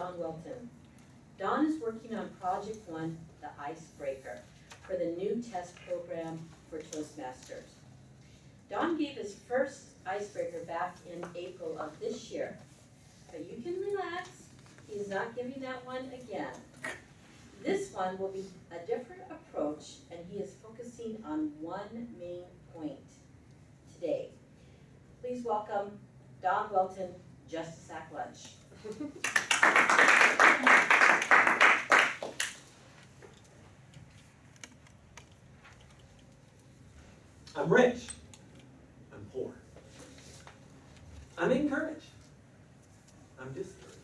Don Welton. Don is working on Project One, the Icebreaker, for the new test program for Toastmasters. Don gave his first icebreaker back in April of this year, but you can relax, he's not giving that one again. This one will be a different approach, and he is focusing on one main point today. Please welcome Don Welton, Just a Sack Lunch. I'm rich. I'm poor. I'm encouraged. I'm discouraged.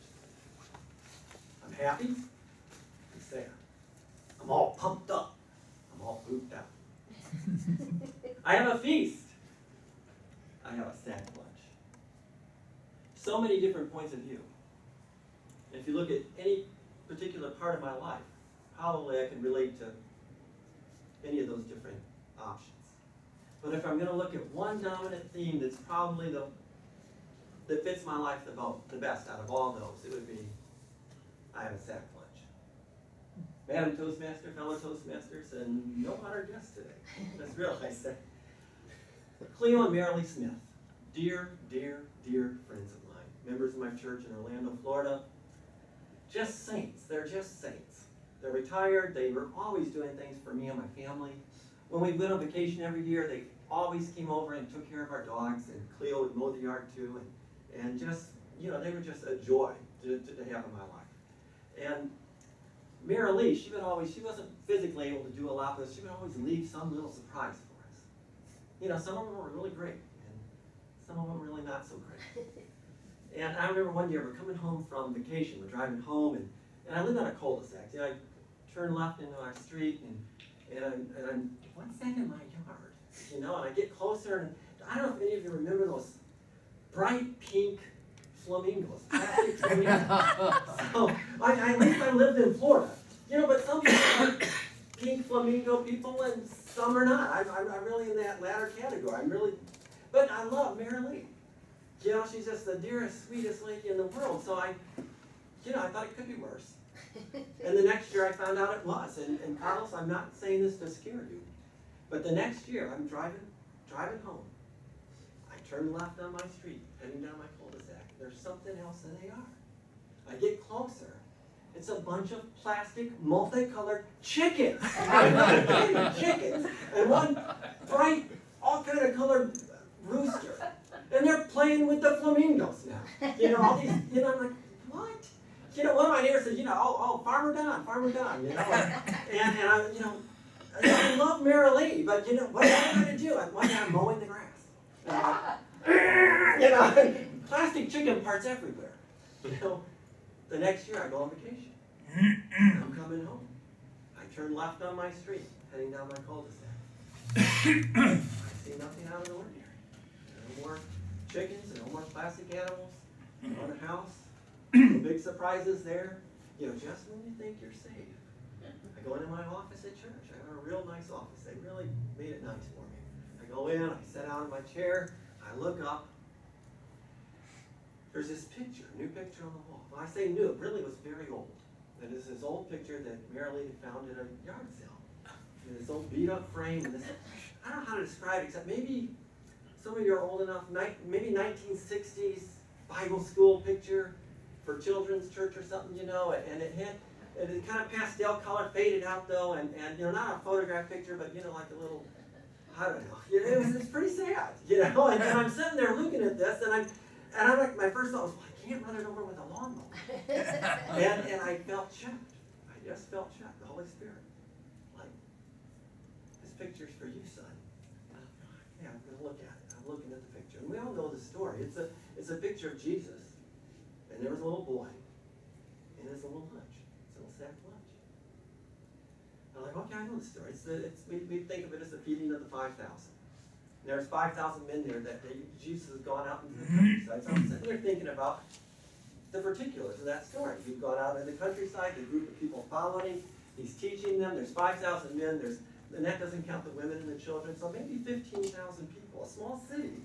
I'm happy. I'm sad. I'm all pumped up. I'm all pooped out. I have a feast. I have a sack lunch. So many different points of view. If you look at any particular part of my life, probably I can relate to any of those different options. But if I'm going to look at one dominant theme that's probably that fits my life the best out of all those, it would be I have a sack lunch. Madam Toastmaster, fellow Toastmasters, and no honored guest today. Just realized that. Cleo and Marilee Smith, dear, dear, dear friends of mine, members of my church in Orlando, Florida. Just saints. They're just saints. They're retired. They were always doing things for me and my family. When we went on vacation every year, they always came over and took care of our dogs, and Cleo would mow the yard too, and just, they were just a joy to have in my life. And Marilee, she wasn't physically able to do a lot, but she would always leave some little surprise for us. Some of them were really great, and some of them really not so great. And I remember one year we're coming home from vacation, we're driving home, and I live on a cul-de-sac. I turn left into our street, and I'm, what's that in my yard? And I get closer, and I don't know if any of you remember those bright pink flamingos, plastic flamingos. So, at least I lived in Florida. But some people are pink flamingo people, and some are not. I'm really in that latter category. But I love Marilee. She's just the dearest, sweetest lady in the world. So I thought it could be worse. And the next year I found out it was. And Carlos, I'm not saying this to scare you, but the next year I'm driving home. I turn left on my street, heading down my cul-de-sac. There's something else in the yard. I get closer. It's a bunch of plastic, multicolored chickens. Chickens. And one bright, all kind of colored rooster. And they're playing with the flamingos now. All these, I'm like, what? One of my neighbors said, Farmer Don. And I love Marilee, but what am I going to do? One day I'm mowing the grass. Plastic chicken parts everywhere. The next year I go on vacation. I'm coming home. I turn left on my street, heading down my cul-de-sac. I see nothing out of the ordinary. No more chickens, no more plastic animals, no house. No big surprises there. Just when you think you're safe. I go into my office at church. I have a real nice office. They really made it nice for me. I go in, I sit down in my chair, I look up. There's this picture, new picture on the wall. When I say new, it really was very old. It is this old picture that Marilee had found at a yard sale. And this old beat up frame, and this, I don't know how to describe it, except maybe some of you are old enough, maybe 1960s Bible school picture for children's church or something, and it kind of pastel color, faded out though, and not a photograph picture, but like a little, I don't know, it's pretty sad, and I'm sitting there looking at this, and I'm like, my first thought was, well, I can't run it over with a lawnmower, and I felt checked. I just felt checked. The Holy Spirit, like, this picture's for you, son. Yeah, I'm gonna look at it. I'm looking at the picture, and we all know the story. It's a picture of Jesus. And there was a little boy and his little lunch, his little sack lunch. I'm like, okay, I know the story. We think of it as the feeding of the 5,000. There's 5,000 men there that Jesus has gone out into the countryside. So I'm sitting there thinking about the particulars of that story. He's gone out in the countryside, the group of people following him. He's teaching them. There's 5,000 men. And that doesn't count the women and the children. So maybe 15,000 people, a small city,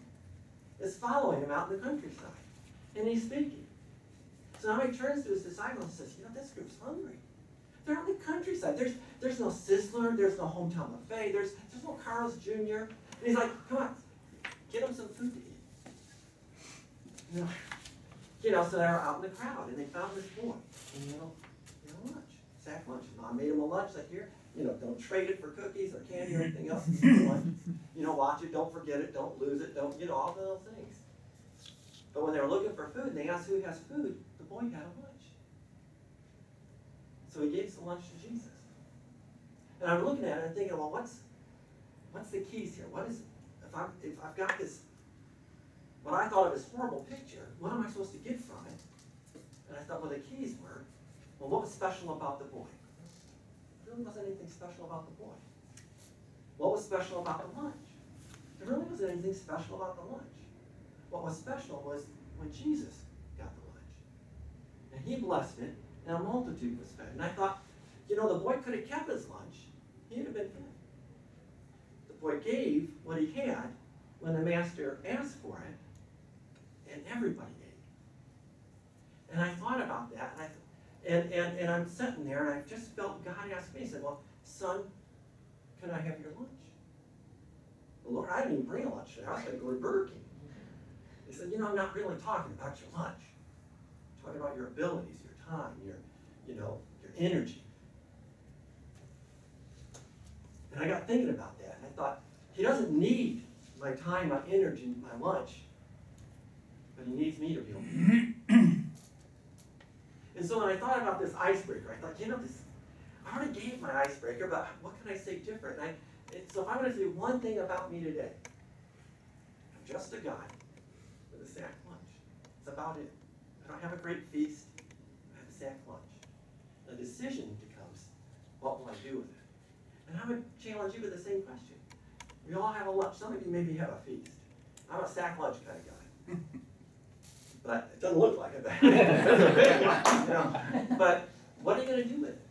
is following him out in the countryside. And he's speaking. So now he turns to his disciples and says, this group's hungry. They're on the countryside. There's no Sizzler, there's no hometown buffet, there's no Carl's Jr. And he's like, come on, get them some food to eat. So they were out in the crowd and they found this boy. And lunch, sack lunch. Mom made him a lunch like here. Don't trade it for cookies or candy or anything else. Watch it, don't forget it, don't lose it, don't, all the little things. But when they were looking for food and they asked who has food, the boy had a lunch. So he gave some lunch to Jesus. And I'm looking at it and thinking, well, what's the keys here? If I've got this, what I thought of as horrible picture, what am I supposed to get from it? And I thought, well, the keys were, what was special about the boy? There really wasn't anything special about the boy. What was special about the lunch? There really wasn't anything special about the lunch. What was special was when Jesus got the lunch. And he blessed it, and a multitude was fed. And I thought, the boy could have kept his lunch. He'd have been fed. The boy gave what he had when the master asked for it, and everybody ate. And I thought about that, and I'm sitting there, and I just felt God asked me, he said, well, son, can I have your lunch? Well, Lord, I didn't even bring a lunch today. I was going to go to Burger King. He said, I'm not really talking about your lunch. I'm talking about your abilities, your time, your energy. And I got thinking about that, and I thought, he doesn't need my time, my energy, my lunch, but he needs me to be able to. And so when I thought about this icebreaker, I thought, I already gave my icebreaker, but what can I say different? So if I'm going to say one thing about me today, I'm just a guy with a sack lunch. That's about it. I don't have a great feast. I have a sack lunch. The decision becomes, what will I do with it? And I would challenge you with the same question. We all have a lunch. Some of you maybe have a feast. I'm a sack lunch kind of guy. But it doesn't look like it. It's a big one. But what are you going to do with it?